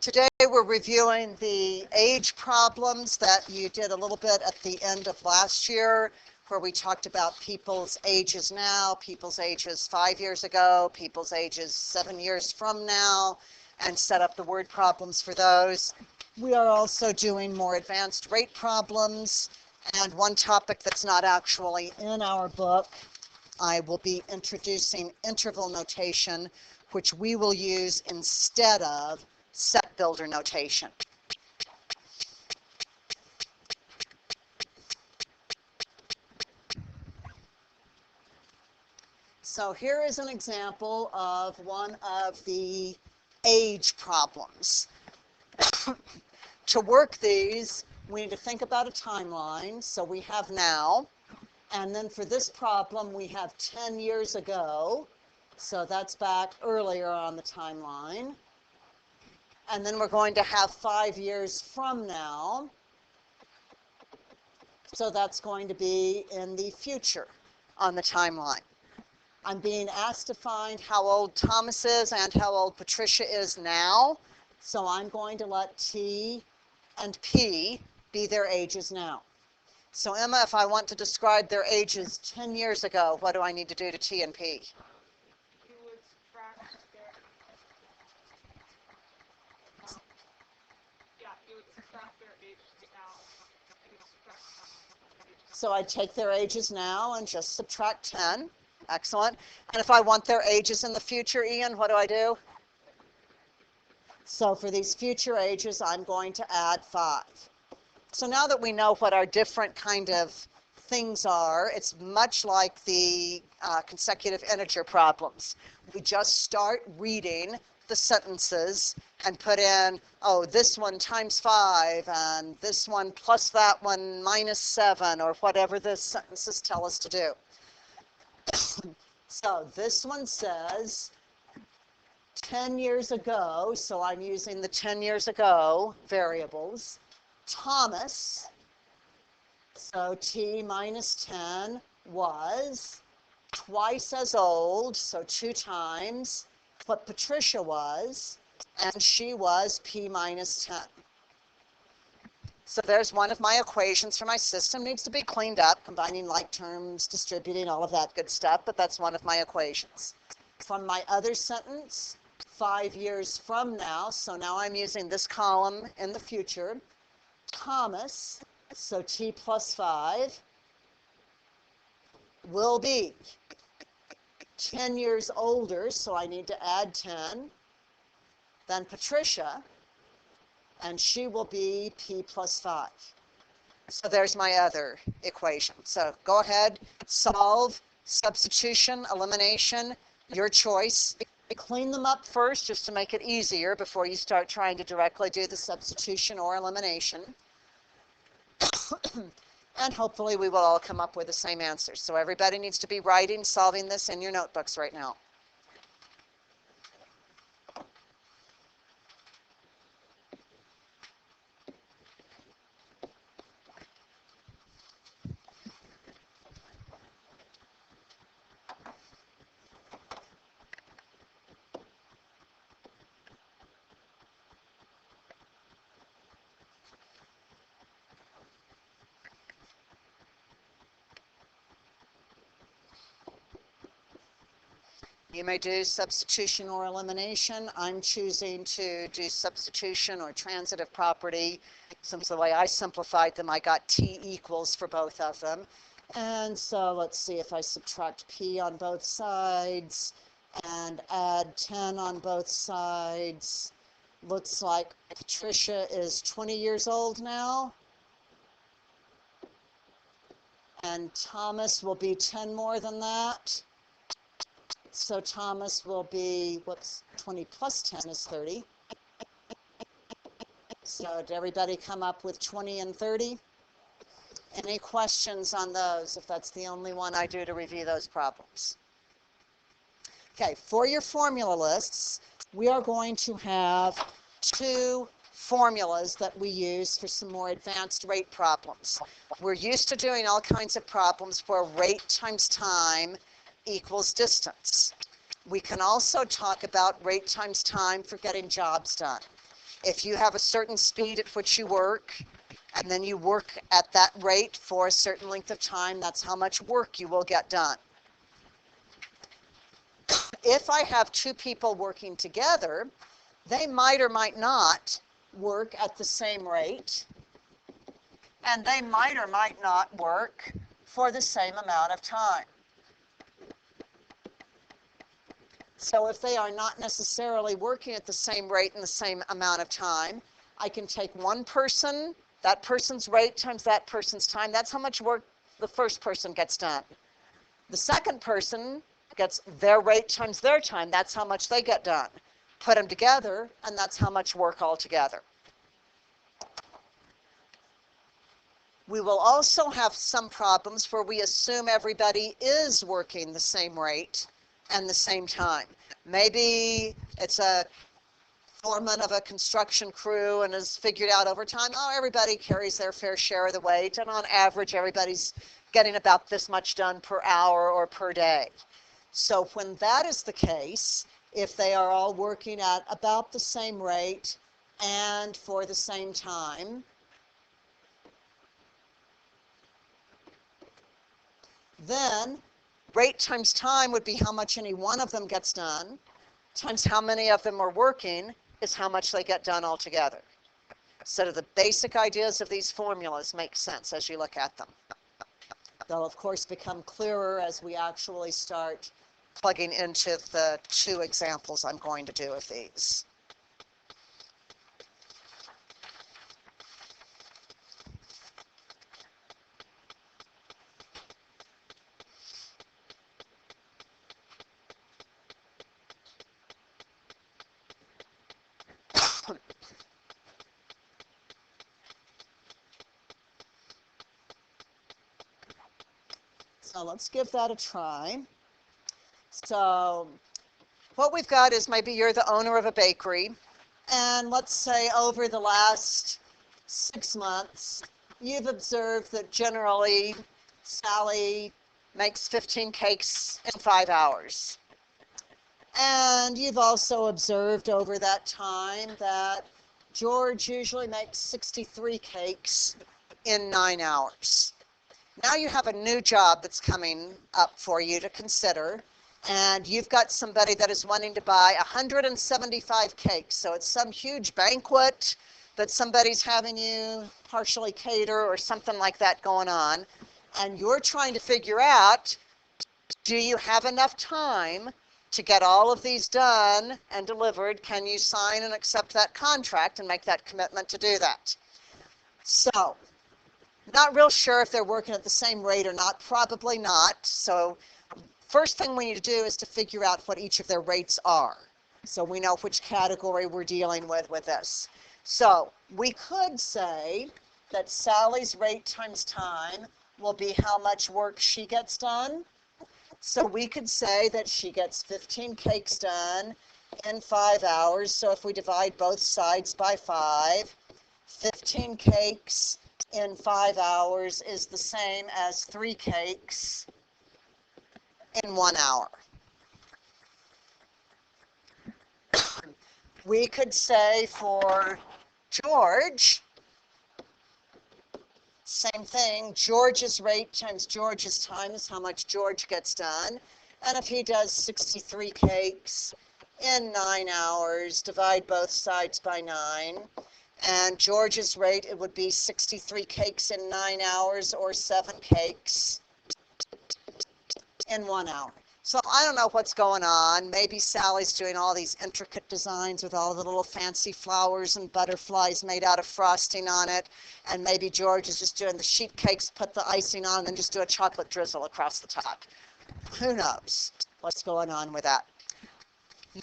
Today we're reviewing the age problems that you did a little bit at the end of last year, where we talked about people's ages now, people's ages 5 years ago, people's ages 7 years from now, and set up the word problems for those. We are also doing more advanced rate problems, and one topic that's not actually in our book, I will be introducing interval notation, which we will use instead of set builder notation. So here is an example of one of the age problems. To work these, we need to think about a timeline. So we have now, and then for this problem, we have 10 years ago. So that's back earlier on the timeline. And then we're going to have 5 years from now. So that's going to be in the future on the timeline. I'm being asked to find how old Thomas is and how old Patricia is now. So I'm going to let T and P be their ages now. So Emma, if I want to describe their ages 10 years ago, what do I need to do to T and P? So I take their ages now and just subtract 10. Excellent. And if I want their ages in the future, Ian, what do I do? So for these future ages, I'm going to add 5. So now that we know what our different kind of things are, it's much like the consecutive integer problems. We just start reading the sentences and put in, oh, this one times 5, and this one plus that one minus 7, or whatever the sentences tell us to do. So this one says 10 years ago, so I'm using the 10 years ago variables. Thomas, so T minus 10, was twice as old, so 2 times what Patricia was, and she was P minus 10. So there's one of my equations for my system. Needs to be cleaned up, combining like terms, distributing, all of that good stuff, but that's one of my equations. From my other sentence, 5 years from now, so now I'm using this column in the future, Thomas, so T plus 5, will be 10 years older, so I need to add 10, than Patricia, and she will be P plus 5. So there's my other equation. So go ahead, solve, substitution, elimination, your choice. Clean them up first just to make it easier before you start trying to directly do the substitution or elimination. And hopefully we will all come up with the same answers. So everybody needs to be writing, solving this in your notebooks right now. You may do substitution or elimination. I'm choosing to do substitution or transitive property. Since the way I simplified them, I got T equals for both of them. And so let's see if I subtract P on both sides and add 10 on both sides. Looks like Patricia is 20 years old now. And Thomas will be 10 more than that. So Thomas will be, 20 plus 10 is 30. So did everybody come up with 20 and 30? Any questions on those, if that's the only one I do to review those problems? Okay, for your formula lists, we are going to have 2 formulas that we use for some more advanced rate problems. We're used to doing all kinds of problems where rate times time equals distance. We can also talk about rate times time for getting jobs done. If you have a certain speed at which you work, and then you work at that rate for a certain length of time, that's how much work you will get done. If I have two people working together, they might or might not work at the same rate, and they might or might not work for the same amount of time. So if they are not necessarily working at the same rate in the same amount of time, I can take one person, that person's rate times that person's time. That's how much work the first person gets done. The second person gets their rate times their time. That's how much they get done. Put them together, and that's how much work altogether. We will also have some problems where we assume everybody is working the same rate and the same time. Maybe it's a foreman of a construction crew and has figured out over time, oh, everybody carries their fair share of the weight, and on average everybody's getting about this much done per hour or per day. So when that is the case, if they are all working at about the same rate and for the same time, then rate times time would be how much any one of them gets done, times how many of them are working is how much they get done altogether. So the basic ideas of these formulas make sense as you look at them. They'll, of course, become clearer as we actually start plugging into the two examples I'm going to do of these. So let's give that a try. So what we've got is maybe you're the owner of a bakery, and let's say over the last 6 months, you've observed that generally Sally makes 15 cakes in 5 hours. And you've also observed over that time that George usually makes 63 cakes in 9 hours. Now you have a new job that's coming up for you to consider, and you've got somebody that is wanting to buy 175 cakes. So it's some huge banquet that somebody's having you partially cater or something like that going on, and you're trying to figure out, do you have enough time to get all of these done and delivered? Can you sign and accept that contract and make that commitment to do that? So, not real sure if they're working at the same rate or not, probably not. So first thing we need to do is to figure out what each of their rates are, so we know which category we're dealing with this. So we could say that Sally's rate times time will be how much work she gets done. So we could say that she gets 15 cakes done in 5 hours. So if we divide both sides by 5, 15 cakes in 5 hours is the same as 3 cakes in 1 hour. We could say for George, same thing, George's rate times George's time is how much George gets done. And if he does 63 cakes in 9 hours, divide both sides by 9. And George's rate, it would be 63 cakes in 9 hours or 7 cakes in 1 hour. So I don't know what's going on. Maybe Sally's doing all these intricate designs with all the little fancy flowers and butterflies made out of frosting on it. And maybe George is just doing the sheet cakes, put the icing on, and then just do a chocolate drizzle across the top. Who knows what's going on with that?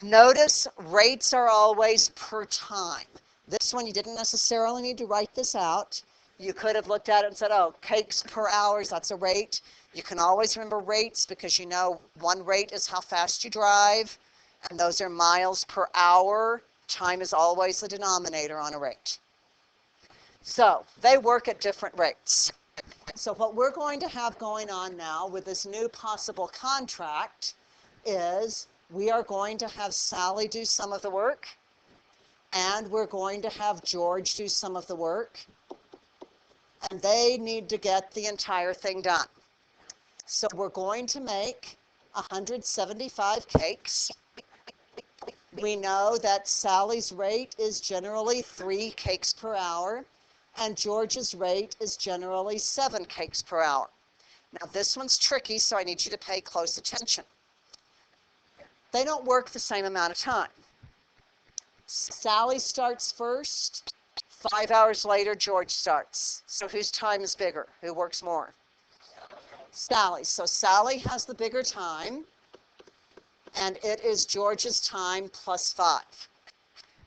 Notice rates are always per time. This one, you didn't necessarily need to write this out. You could have looked at it and said, oh, cakes per hours, that's a rate. You can always remember rates because you know one rate is how fast you drive, and those are miles per hour. Time is always the denominator on a rate. So they work at different rates. So what we're going to have going on now with this new possible contract is we are going to have Sally do some of the work, and we're going to have George do some of the work, and they need to get the entire thing done. So we're going to make 175 cakes. We know that Sally's rate is generally 3 cakes per hour, and George's rate is generally 7 cakes per hour. Now this one's tricky, so I need you to pay close attention. They don't work the same amount of time. Sally starts first, 5 hours later George starts. So whose time is bigger? Who works more? Sally. So Sally has the bigger time, and it is George's time plus 5.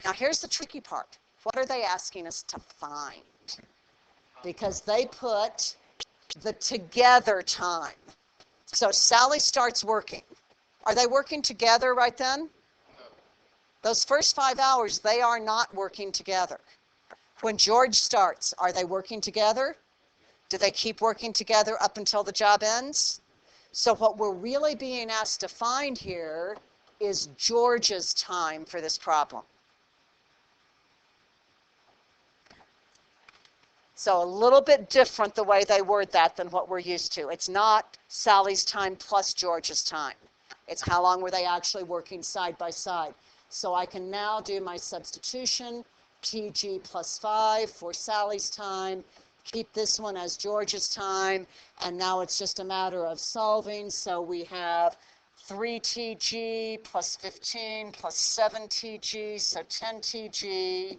Now here's the tricky part. What are they asking us to find? Because they put the together time. So Sally starts working. Are they working together right then? Those first 5 hours, they are not working together. When George starts, are they working together? Do they keep working together up until the job ends? So what we're really being asked to find here is George's time for this problem. So a little bit different the way they word that than what we're used to. It's not Sally's time plus George's time. It's how long were they actually working side by side. So I can now do my substitution, TG plus 5 for Sally's time, keep this one as George's time, and now it's just a matter of solving. So we have 3TG plus 15 plus 7TG, so 10TG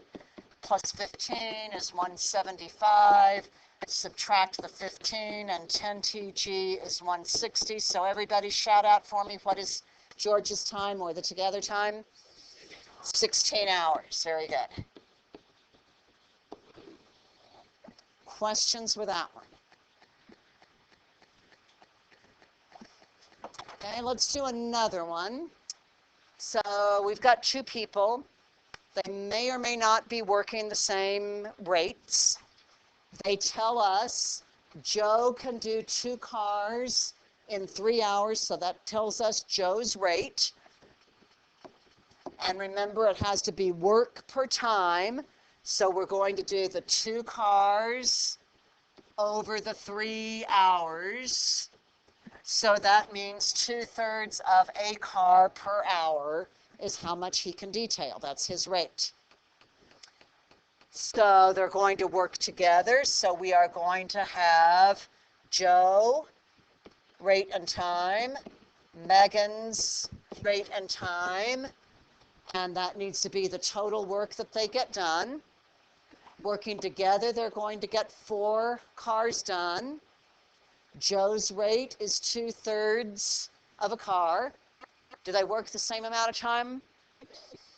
plus 15 is 175. Subtract the 15, and 10TG is 160. So everybody shout out for me, what is George's time or the together time? 16 hours. Very good. Questions with that one? Okay, let's do another one. So we've got 2 people. They may or may not be working the same rates. They tell us Joe can do 2 cars in 3 hours, so that tells us Joe's rate. And remember, it has to be work per time, so we're going to do the 2 cars over the 3 hours. So that means 2/3 of a car per hour is how much he can detail. That's his rate. So they're going to work together. So we are going to have Joe, rate and time, Megan's rate and time, and that needs to be the total work that they get done. Working together, they're going to get 4 cars done. Joe's rate is 2/3 of a car. Do they work the same amount of time?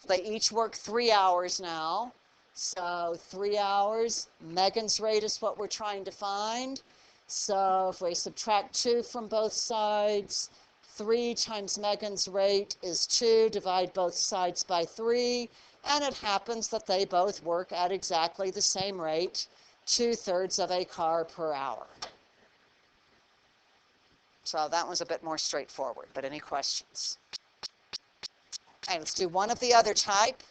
They each work 3 hours now. So 3 hours. Megan's rate is what we're trying to find. So if we subtract 2 from both sides, 3 times Megan's rate is 2, divide both sides by 3, and it happens that they both work at exactly the same rate, 2/3 of a car per hour. So that was a bit more straightforward, but any questions? Okay, let's do one of the other type.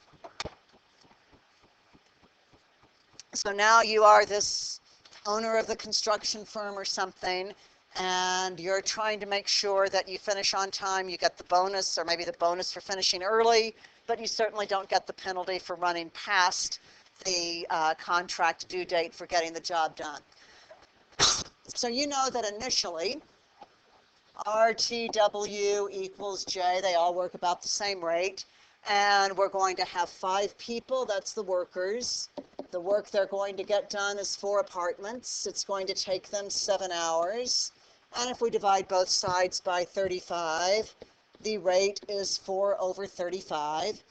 So now you are this owner of the construction firm or something, and you're trying to make sure that you finish on time, you get the bonus, or maybe the bonus for finishing early, but you certainly don't get the penalty for running past the contract due date for getting the job done. So you know that initially, RTW equals J, they all work about the same rate, and we're going to have 5 people, that's the workers. The work they're going to get done is 4 apartments. It's going to take them 7 hours. And if we divide both sides by 35, the rate is 4/35.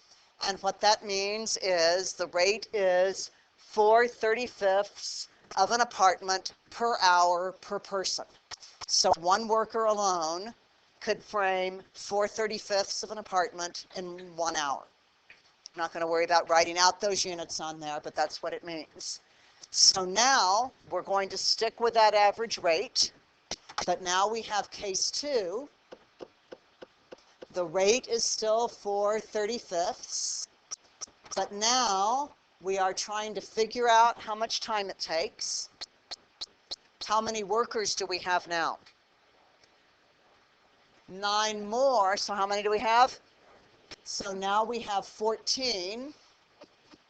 And what that means is the rate is 4/35 of an apartment per hour per person. So one worker alone could frame 4/35 of an apartment in 1 hour. I'm not going to worry about writing out those units on there, but that's what it means. So now we're going to stick with that average rate, but now we have case 2. The rate is still 4/35, But now we are trying to figure out how much time it takes. How many workers do we have now? 9 more, so how many do we have? So now we have 14,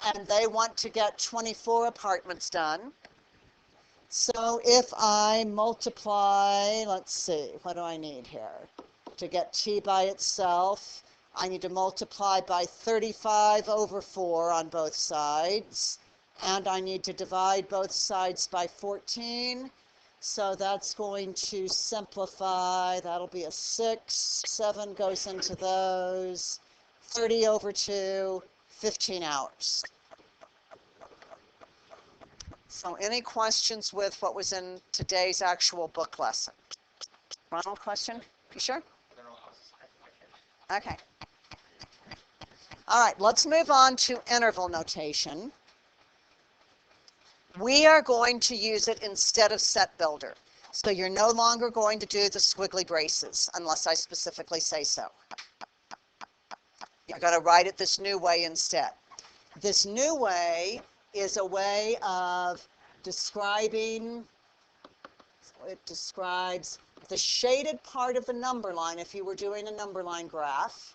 and they want to get 24 apartments done. So if I multiply, let's see, what do I need here? To get t by itself, I need to multiply by 35 over 4 on both sides, and I need to divide both sides by 14. So that's going to simplify. That'll be a 6. 7 goes into those. 30 over 2, 15 hours. So any questions with what was in today's actual book lesson? Ronald, question? You sure? Okay. All right, let's move on to interval notation. We are going to use it instead of set builder. So you're no longer going to do the squiggly braces unless I specifically say so. You're going to write it this new way instead. This new way is a way of describing, it describes the shaded part of the number line if you were doing a number line graph.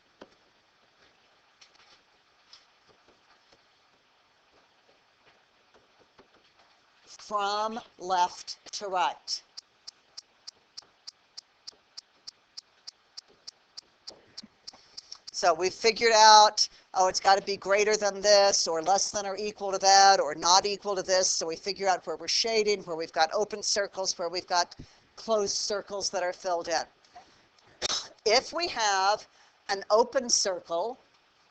From left to right. So we figured out, oh, it's got to be greater than this, or less than or equal to that, or not equal to this. So we figure out where we're shading, where we've got open circles, where we've got closed circles that are filled in. If we have an open circle,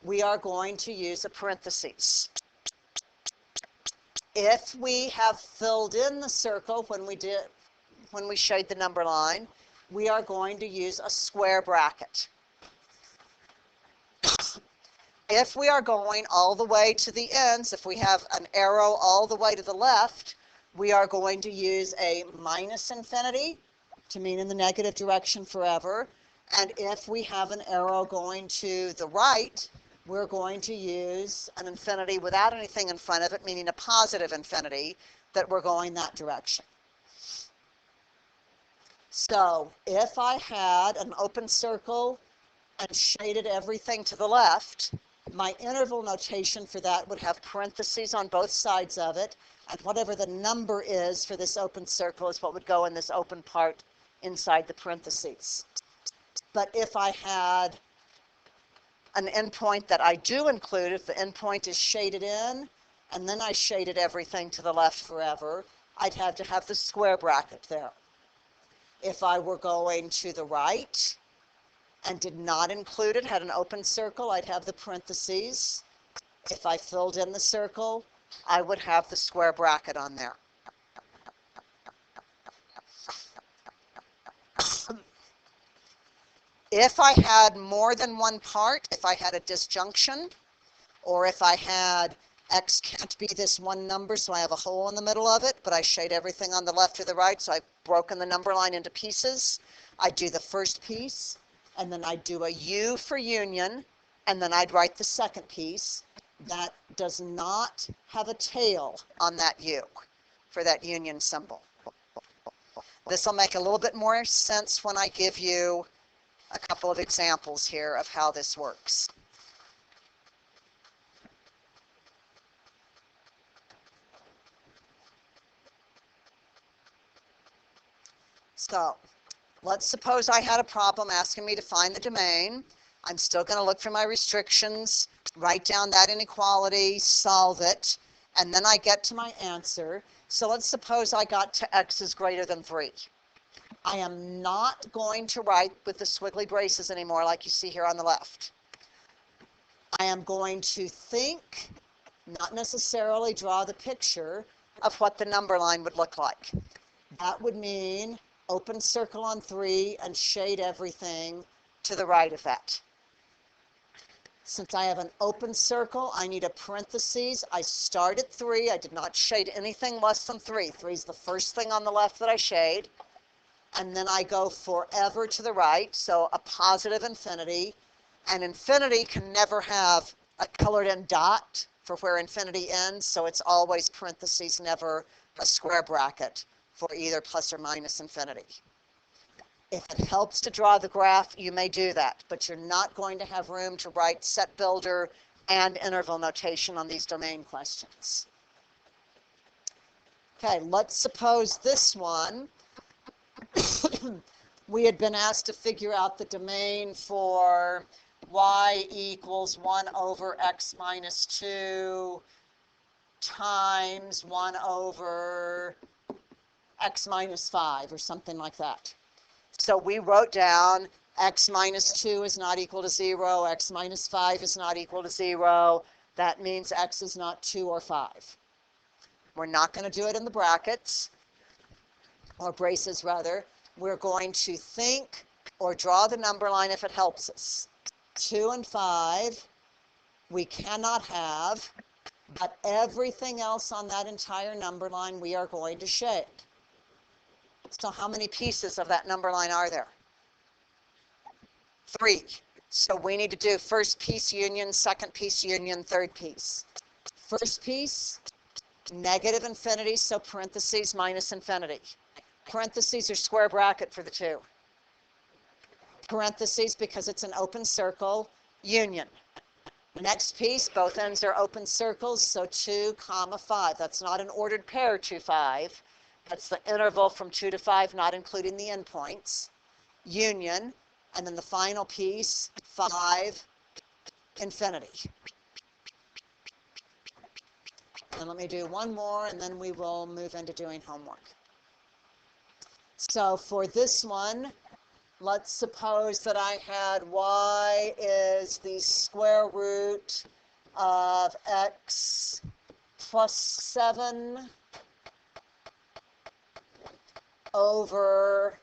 we are going to use a parentheses. If we have filled in the circle when we shade the number line, we are going to use a square bracket. If we are going all the way to the ends, if we have an arrow all the way to the left, we are going to use a minus infinity to mean in the negative direction forever. And if we have an arrow going to the right, we're going to use an infinity without anything in front of it, meaning a positive infinity, that we're going that direction. So if I had an open circle and shaded everything to the left, my interval notation for that would have parentheses on both sides of it, and whatever the number is for this open circle is what would go in this open part inside the parentheses. But if I had an endpoint that I do include, if the endpoint is shaded in, and then I shaded everything to the left forever, I'd have to have the square bracket there. If I were going to the right and did not include it, had an open circle, I'd have the parentheses. If I filled in the circle, I would have the square bracket on there. If I had more than one part, if I had a disjunction, or if I had x can't be this one number, so I have a hole in the middle of it, but I shade everything on the left or the right, so I've broken the number line into pieces, I'd do the first piece, and then I'd do a U for union, and then I'd write the second piece. That does not have a tail on that U for that union symbol. This will make a little bit more sense when I give you a couple of examples here of how this works. So let's suppose I had a problem asking me to find the domain. I'm still going to look for my restrictions, write down that inequality, solve it, and then I get to my answer. So let's suppose I got to x is greater than 3. I am not going to write with the squiggly braces anymore like you see here on the left. I am going to think, not necessarily draw the picture of what the number line would look like. That would mean open circle on 3 and shade everything to the right of that. Since I have an open circle, I need a parentheses. I start at 3. I did not shade anything less than 3. 3 is the first thing on the left that I shade. And then I go forever to the right, so a positive infinity. And infinity can never have a colored in dot for where infinity ends, so it's always parentheses, never a square bracket for either plus or minus infinity. If it helps to draw the graph, you may do that, but you're not going to have room to write set builder and interval notation on these domain questions. Okay, let's suppose this one, we had been asked to figure out the domain for y equals 1 over x minus 2 times 1 over x minus 5 or something like that. So we wrote down x minus 2 is not equal to 0, x minus 5 is not equal to 0. That means x is not 2 or 5. We're not going to do it in the brackets, or braces rather. We're going to think or draw the number line if it helps us. 2 and 5 we cannot have, but everything else on that entire number line we are going to shade. So how many pieces of that number line are there? 3. So we need to do first piece union, second piece union, third piece. First piece, negative infinity, so parentheses minus infinity. Parentheses are square bracket for the 2. Parentheses because it's an open circle, union. Next piece, both ends are open circles, so 2 comma 5. That's not an ordered pair, 2, 5. That's the interval from 2 to 5, not including the endpoints. Union, and then the final piece, 5, infinity. And let me do one more, and then we will move into doing homework. So for this one, let's suppose that I had y is the square root of x plus 7 over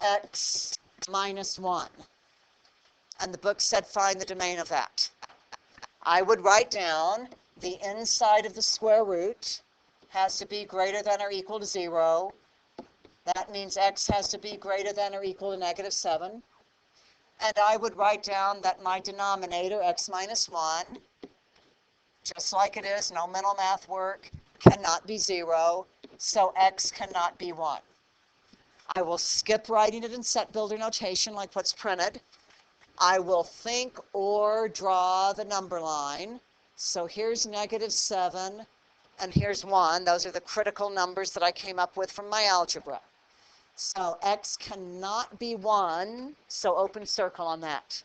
x minus 1. And the book said find the domain of that. I would write down the inside of the square root has to be greater than or equal to 0. That means x has to be greater than or equal to negative 7. And I would write down that my denominator, x minus 1, just like it is, no mental math work, cannot be 0, so x cannot be 1. I will skip writing it in set builder notation like what's printed. I will think or draw the number line. So here's negative 7, and here's 1. Those are the critical numbers that I came up with from my algebra. So x cannot be 1, so open circle on that.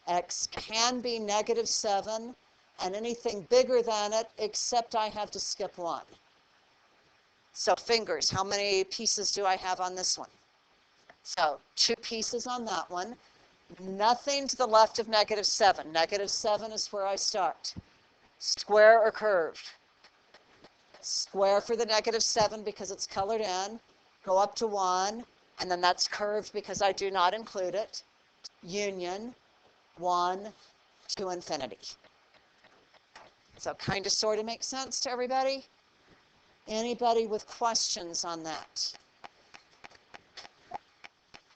X can be negative 7, and anything bigger than it, except I have to skip 1. So fingers, how many pieces do I have on this one? So 2 pieces on that one. Nothing to the left of negative 7. Negative 7 is where I start. Square or curved? Square for the negative 7 because it's colored in. Go up to 1, and then that's curved because I do not include it. Union, 1 to infinity. So kind of sort of makes sense to everybody? Anybody with questions on that?